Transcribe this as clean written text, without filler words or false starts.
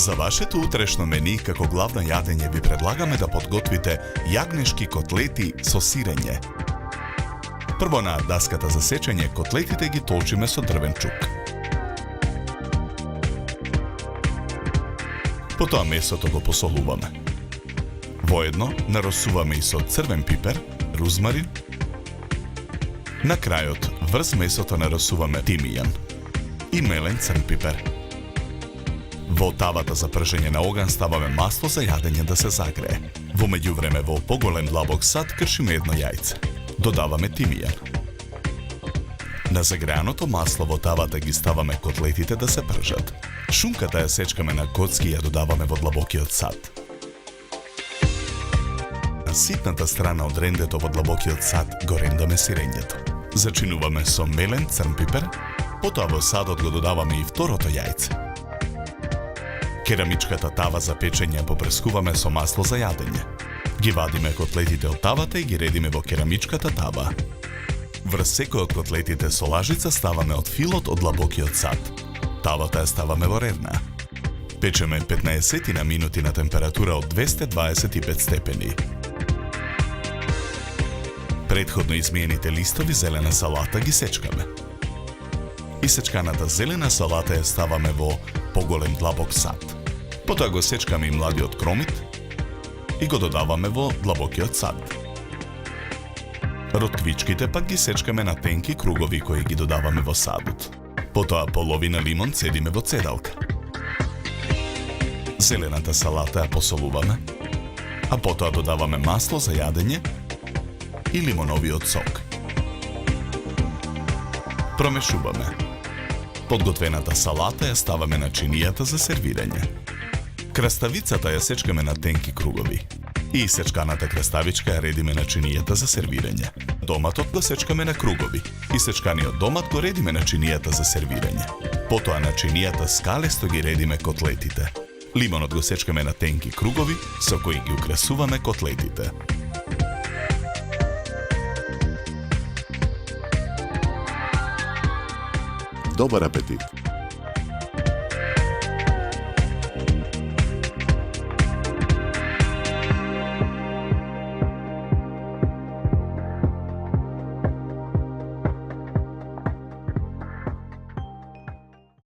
За вашето утрешно мени како главно јадење ви предлагаме да подготвите јагнешки котлети со сирење. Прво на даската за сечење котлетите ги толчиме со дрвен чук. Потоа месото го посолуваме. Воедно наросуваме и со црвен пипер, рузмарин. На крајот врз месото нарасуваме тимијан и мелен црн пипер. Во тавата за пржење на оган ставаме масло за јадење да се загрее. Во меѓувреме во поголем длабок сад кршиме едно јајце. Додаваме тимијан. На загреаното масло во тавата ги ставаме котлетите да се пржат. Шунката ја сечкаме на коцки и ја додаваме во длабокиот сад. На ситната страна од рендето во длабокиот сад го рендаме сирењето. Зачинуваме со мелен црн пипер, потоа во садот го додаваме и второто јајце. Керамичката тава за печење попрескуваме со масло за јадење. Ги вадиме котлетите од тавата и ги редиме во керамичката тава. Врз секој од котлетите со лажица ставаме од филот од длабокиот сад. Тавата ја ставаме во ревна. Печеме 15 на минути на температура од 225 степени. Претходно измиените листови зелена салата ги сечкаме. Исечканата зелена салата ја ставаме во поголем длабок сад. Потоа го сечкаме и младиот кромит и го додаваме во длабокиот сад. Ротквичките пак ги сечкаме на тенки кругови кои ги додаваме во садот. Потоа половина лимон цедиме во цедалка. Зелената салата ја посолуваме, а потоа додаваме масло за јадење и лимоновиот сок. Промешуваме. Подготвената салата ја ставаме на чинијата за сервирање. Краставицата ја сечкаме на тенки кругови. И сечканата краставичка ја редиме на чинијата за сервирање. Доматот го сечкаме на кругови. И сечканиот домат го редиме на чинијата за сервирање. Потоа на чинијата скалесто ги редиме котлетите. Лимонот го сечкаме на тенки кругови, со кои ги украсуваме котлетите. Добар апетит!